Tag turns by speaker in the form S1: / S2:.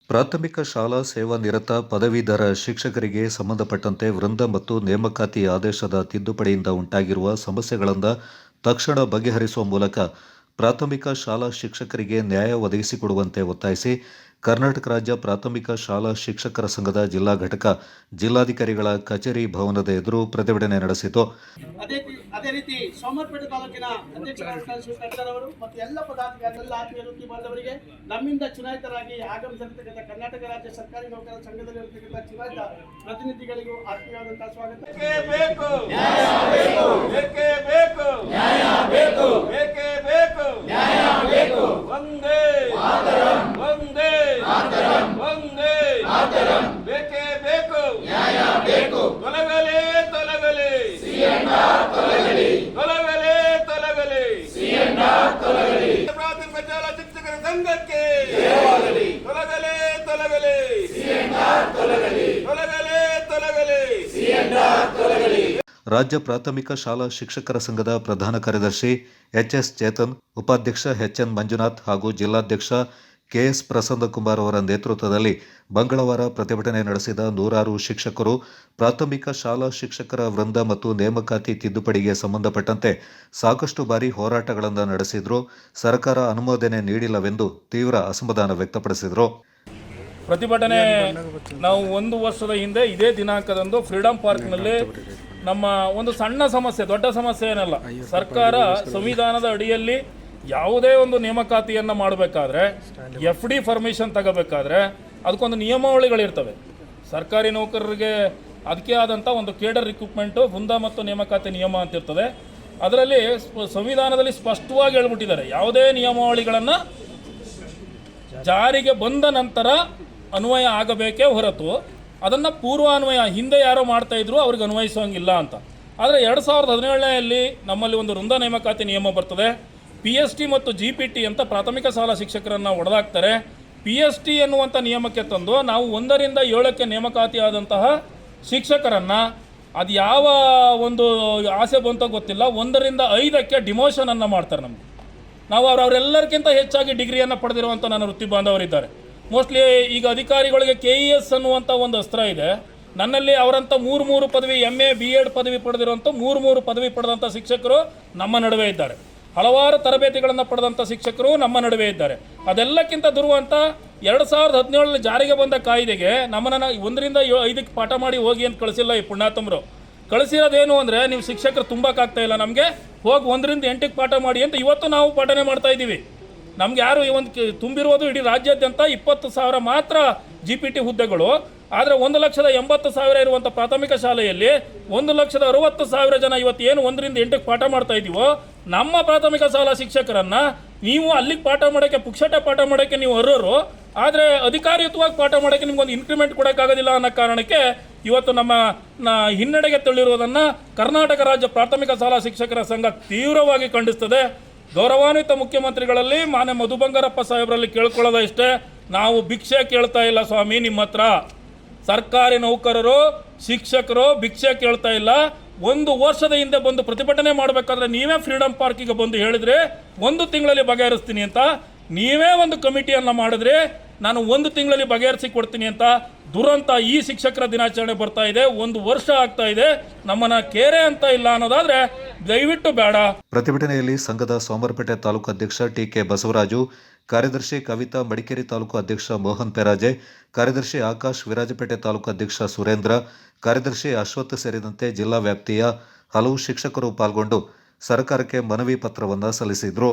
S1: ಪ್ರಾಥಮಿಕ ಶಾಲಾ ಸೇವಾನಿರತ ಪದವೀಧರ ಶಿಕ್ಷಕರಿಗೆ ಸಂಬಂಧಪಟ್ಟಂತೆ ವೃಂದ ಮತ್ತು ನೇಮಕಾತಿ ಆದೇಶದ ತಿದ್ದುಪಡಿಯಿಂದ ಉಂಟಾಗಿರುವ ಸಮಸ್ಯೆಗಳನ್ನು ತಕ್ಷಣ ಬಗೆಹರಿಸುವ ಮೂಲಕ ಪ್ರಾಥಮಿಕ ಶಾಲಾ ಶಿಕ್ಷಕರಿಗೆ ನ್ಯಾಯ ಒದಗಿಸಿಕೊಡುವಂತೆ ಒತ್ತಾಯಿಸಿ ಕರ್ನಾಟಕ ರಾಜ್ಯ ಪ್ರಾಥಮಿಕ ಶಾಲಾ ಶಿಕ್ಷಕರ ಸಂಘದ ಜಿಲ್ಲಾ ಘಟಕ ಜಿಲ್ಲಾಧಿಕಾರಿಗಳ ಕಚೇರಿ ಭವನದ ಎದುರು ಪ್ರತಿಭಟನೆ ನಡೆಸಿತು.
S2: ಅದೇ ರೀತಿ ಸೋಮವಾರಪೇಟೆ ತಾಲೂಕಿನ ಅಧ್ಯಕ್ಷರಾದ ಶಿವಕರ್ತಾರವರು ಮತ್ತು ಎಲ್ಲ ಪದಾಧಿಕಾರಿಗಳ ಆತ್ಮೀಯ ವೃತ್ತಿ ಬಾಂಧವರಿಗೆ ನಮ್ಮಿಂದ ಚುನಾಯಿತರಾಗಿ ಆಗಮಿಸಿರ್ತಕ್ಕಂಥ ಕರ್ನಾಟಕ ರಾಜ್ಯ ಸರ್ಕಾರಿ ನೌಕರರ ಸಂಘದಲ್ಲಿ ಇರತಕ್ಕಂಥ ಚುನಾಯಿತ ಪ್ರತಿನಿಧಿಗಳಿಗೂ ಆತ್ಮೀಯವಾದಂತಹ ಸ್ವಾಗತ.
S3: ಒಂದೇ ಒಂದೇ ಒಂದೇ ಬೇಕೇ ಬೇಕು ನ್ಯಾಯ ಬೇಕು. ತೊಲಗಲೇ ತೊಲಗಲಿ ತೊಲಗಲಿ ತೊಲಗಲೇ ತೊಲಗಲಿ ತೊಲಗಲಿ ಪ್ರಾಥಮಿಕ ಶಾಲಾ ಶಿಕ್ಷಕರ ಸಂಘಕ್ಕೆ ತೊಲಗಲೇ ತೊಲಗಲಿ ತೊಲಗಲೇ ತೊಲಗಲಿ ತೊಲಗಲಿ.
S1: ರಾಜ್ಯ ಪ್ರಾಥಮಿಕ ಶಾಲಾ ಶಿಕ್ಷಕರ ಸಂಘದ ಪ್ರಧಾನ ಕಾರ್ಯದರ್ಶಿ ಎಚ್.ಎಸ್. ಚೇತನ್, ಉಪಾಧ್ಯಕ್ಷ ಎಚ್.ಎನ್. ಮಂಜುನಾಥ್ ಹಾಗೂ ಜಿಲ್ಲಾಧ್ಯಕ್ಷ ಕೆ.ಎಸ್. ಪ್ರಸನ್ನಕುಮಾರ್ ಅವರ ನೇತೃತ್ವದಲ್ಲಿ ಮಂಗಳವಾರ ಪ್ರತಿಭಟನೆ ನಡೆಸಿದ ನೂರಾರು ಶಿಕ್ಷಕರು ಪ್ರಾಥಮಿಕ ಶಾಲಾ ಶಿಕ್ಷಕರ ವೃಂದ ಮತ್ತು ನೇಮಕಾತಿ ತಿದ್ದುಪಡಿಗೆ ಸಂಬಂಧಪಟ್ಟಂತೆ ಸಾಕಷ್ಟು ಬಾರಿ ಹೋರಾಟಗಳನ್ನು ನಡೆಸಿದ್ರು. ಸರ್ಕಾರ ಅನುಮೋದನೆ ನೀಡಿಲ್ಲವೆಂದು ತೀವ್ರ ಅಸಮಾಧಾನ ವ್ಯಕ್ತಪಡಿಸಿದರು.
S4: ಪ್ರತಿಭಟನೆ ನಾವು 1 ವರ್ಷದ ಹಿಂದೆ ಇದೇ ದಿನಾಂಕದಂದು ಫ್ರೀಡಂ ಪಾರ್ಕ್ನಲ್ಲಿ ನಮ್ಮ ಒಂದು ಸಣ್ಣ ಸಮಸ್ಯೆ, ದೊಡ್ಡ ಸಮಸ್ಯೆ ಏನಲ್ಲ, ಸರ್ಕಾರ ಸಂವಿಧಾನದ ಅಡಿಯಲ್ಲಿ ಯಾವುದೇ ಒಂದು ನೇಮಕಾತಿಯನ್ನು ಮಾಡಬೇಕಾದ್ರೆ FD ಪರ್ಮಿಷನ್ ತಗೋಬೇಕಾದ್ರೆ ಅದಕ್ಕೊಂದು ನಿಯಮಾವಳಿಗಳಿರ್ತವೆ. ಸರ್ಕಾರಿ ನೌಕರರಿಗೆ ಅದಕ್ಕೆ ಆದಂಥ ಒಂದು ಕೇಡರ್ ರಿಕ್ರೂಟ್ಮೆಂಟು ವೃಂದ ಮತ್ತು ನೇಮಕಾತಿ ನಿಯಮ ಅಂತ ಇರ್ತದೆ. ಅದರಲ್ಲಿ ಸಂವಿಧಾನದಲ್ಲಿ ಸ್ಪಷ್ಟವಾಗಿ ಹೇಳ್ಬಿಟ್ಟಿದ್ದಾರೆ, ಯಾವುದೇ ನಿಯಮಾವಳಿಗಳನ್ನು ಜಾರಿಗೆ ಬಂದ ನಂತರ ಅನ್ವಯ ಆಗಬೇಕೇ ಹೊರತು ಅದನ್ನು ಪೂರ್ವಾನ್ವಯ ಹಿಂದೆ ಯಾರೋ ಮಾಡ್ತಾಯಿದ್ರು ಅವ್ರಿಗೆ ಅನ್ವಯಿಸೋಂಗಿಲ್ಲ ಅಂತ. ಆದರೆ 2017ರಲ್ಲಿ ನಮ್ಮಲ್ಲಿ ಒಂದು ವೃಂದ ನೇಮಕಾತಿ ನಿಯಮ ಬರ್ತದೆ. PST ಮತ್ತು GPT ಅಂತ ಪ್ರಾಥಮಿಕ ಶಾಲಾ ಶಿಕ್ಷಕರನ್ನು ಹೊಡೆದಾಕ್ತಾರೆ. PST ಎನ್ನುವಂಥ ನಿಯಮಕ್ಕೆ ತಂದು ನಾವು 1ರಿಂದ 7ಕ್ಕೆ ನೇಮಕಾತಿ ಆದಂತಹ ಶಿಕ್ಷಕರನ್ನು ಅದು ಯಾವ ಒಂದು ಆಸೆ ಬಂತೋ ಗೊತ್ತಿಲ್ಲ 1ರಿಂದ 5ಕ್ಕೆ ಡಿಮೋಷನನ್ನು ಮಾಡ್ತಾರೆ. ನಾವು ಅವರೆಲ್ಲರಿಗಿಂತ ಹೆಚ್ಚಾಗಿ ಡಿಗ್ರಿಯನ್ನು ಪಡೆದಿರುವಂಥ ನನ್ನ ವೃತ್ತಿ ಬಾಂಧವರಿದ್ದಾರೆ. ಮೋಸ್ಟ್ಲಿ ಈಗ ಅಧಿಕಾರಿಗಳಿಗೆ KES ಅನ್ನುವಂಥ ಒಂದು ಅಸ್ತ್ರ ಇದೆ. ನನ್ನಲ್ಲಿ ಅವರಂಥ 3 ಪದವಿ MA B.Ed ಪದವಿ ಪಡೆದಿರುವಂಥ 3 ಪದವಿ ಪಡೆದಂಥ ಶಿಕ್ಷಕರು ನಮ್ಮ ನಡುವೆ ಇದ್ದಾರೆ. ಹಲವಾರು ತರಬೇತಿಗಳನ್ನು ಪಡೆದಂಥ ಶಿಕ್ಷಕರು ನಮ್ಮ ನಡುವೆ ಇದ್ದಾರೆ. ಅದೆಲ್ಲಕ್ಕಿಂತ ದುರುವಂಥ 2017ರಲ್ಲಿ ಜಾರಿಗೆ ಬಂದ ಕಾಯ್ದೆಗೆ ನಮ್ಮನ್ನು 1ರಿಂದ 5ಕ್ಕೆ ಪಾಠ ಮಾಡಿ ಹೋಗಿ ಅಂತ ಕಳಿಸಿಲ್ಲ ಈ ಪುಣ್ಯಾತಮರು. ಕಳಿಸಿರೋದೇನು ಅಂದರೆ, ನೀವು ಶಿಕ್ಷಕರು ತುಂಬಕ್ಕಾಗ್ತಾ ಇಲ್ಲ, ನಮಗೆ ಹೋಗಿ 1ರಿಂದ 8ಕ್ಕೆ ಪಾಠ ಮಾಡಿ ಅಂತ ಇವತ್ತು ನಾವು ಪಾಠನೆ ಮಾಡ್ತಾ ಇದ್ದೀವಿ. ನಮ್ಗೆ ಯಾರು ಈ ಒಂದು ತುಂಬಿರುವುದು ಇಡೀ ರಾಜ್ಯಾದ್ಯಂತ 20,000 ಮಾತ್ರ GPT ಹುದ್ದೆಗಳು. ಆದರೆ 1,80,000 ಇರುವಂಥ ಪ್ರಾಥಮಿಕ ಶಾಲೆಯಲ್ಲಿ 1,60,000 ಜನ ಇವತ್ತು ಏನು 1ರಿಂದ 8ಕ್ಕೆ ಪಾಠ ಮಾಡ್ತಾ ಇದ್ದೀವೋ, ನಮ್ಮ ಪ್ರಾಥಮಿಕ ಶಾಲಾ ಶಿಕ್ಷಕರನ್ನು ನೀವು ಅಲ್ಲಿಗೆ ಪಾಠ ಮಾಡೋಕ್ಕೆ, ಪುಕ್ಷಟೆ ಪಾಠ ಮಾಡೋಕ್ಕೆ ನೀವು ಅರ್ಹರು, ಆದರೆ ಅಧಿಕಾರಿಯುತವಾಗಿ ಪಾಠ ಮಾಡೋಕ್ಕೆ ನಿಮ್ಗೊಂದು ಇನ್ಕ್ರಿಮೆಂಟ್ ಕೊಡೋಕ್ಕಾಗೋದಿಲ್ಲ ಅನ್ನೋ ಕಾರಣಕ್ಕೆ ಇವತ್ತು ನಮ್ಮ ಹಿನ್ನಡೆಗೆ ತಳ್ಳಿರುವುದನ್ನು ಕರ್ನಾಟಕ ರಾಜ್ಯ ಪ್ರಾಥಮಿಕ ಶಾಲಾ ಶಿಕ್ಷಕರ ಸಂಘ ತೀವ್ರವಾಗಿ ಖಂಡಿಸ್ತದೆ. ಗೌರವಾನ್ವಿತ ಮುಖ್ಯಮಂತ್ರಿಗಳಲ್ಲಿ ಮಾನ್ಯ ಮಧು ಬಂಗಾರಪ್ಪ ಸಾಹೇಬರಲ್ಲಿ ಕೇಳ್ಕೊಳ್ಳೋದ ಇಷ್ಟೇ, ನಾವು ಭಿಕ್ಷೆ ಕೇಳ್ತಾ ಇಲ್ಲ ಸ್ವಾಮಿ ನಿಮ್ಮ ಹತ್ರ. ಸರ್ಕಾರಿ ನೌಕರರು ಶಿಕ್ಷಕರು ಭಿಕ್ಷೆ ಕೇಳ್ತಾ ಇಲ್ಲ. 1 ವರ್ಷದ ಹಿಂದೆ ಬಂದು ಪ್ರತಿಭಟನೆ ಮಾಡಬೇಕಾದ್ರೆ ನೀವೇ ಫ್ರೀಡಂ ಪಾರ್ಕಿಗೆ ಬಂದು ಹೇಳಿದ್ರೆ 1 ತಿಂಗಳಲ್ಲಿ ಬಗೆಹರಿಸ್ತೀನಿ ಅಂತ, ನೀವೇ ಒಂದು ಕಮಿಟಿಯನ್ನು ಮಾಡಿದ್ರೆ ನಾನು 1 ತಿಂಗಳಲ್ಲಿ ಬಗೆಹರಿಸಿ ಕೊಡ್ತೀನಿ ಅಂತ. ದುರಂತ ಈ ಶಿಕ್ಷಕರ ದಿನಾಚರಣೆ ಬರ್ತಾ ಇದೆ, 1 ವರ್ಷ ಆಗ್ತಾ ಇದೆ, ನಮ್ಮನ್ನ ಕೇರೆ ಅಂತ ಇಲ್ಲ ಅನ್ನೋದಾದ್ರೆ ದಯವಿಟ್ಟು ಬೇಡ.
S1: ಪ್ರತಿಭಟನೆಯಲ್ಲಿ ಸಂಘದ ಸೋಮವಾರಪೇಟೆ ತಾಲೂಕು ಅಧ್ಯಕ್ಷ ಟಿ.ಕೆ. ಬಸವರಾಜು, ಕಾರ್ಯದರ್ಶಿ ಕವಿತಾ, ಮಡಿಕೇರಿ ತಾಲೂಕು ಅಧ್ಯಕ್ಷ ಮೋಹನ್ ಪೆರಾಜೆ, ಕಾರ್ಯದರ್ಶಿ ಆಕಾಶ್, ವಿರಾಜಪೇಟೆ ತಾಲೂಕು ಅಧ್ಯಕ್ಷ ಸುರೇಂದ್ರ, ಕಾರ್ಯದರ್ಶಿ ಅಶ್ವಥ್ ಸೇರಿದಂತೆ ಜಿಲ್ಲಾ ವ್ಯಾಪ್ತಿಯ ಹಲವು ಶಿಕ್ಷಕರು ಪಾಲ್ಗೊಂಡು ಸರ್ಕಾರಕ್ಕೆ ಮನವಿ ಪತ್ರವನ್ನು ಸಲ್ಲಿಸಿದರು.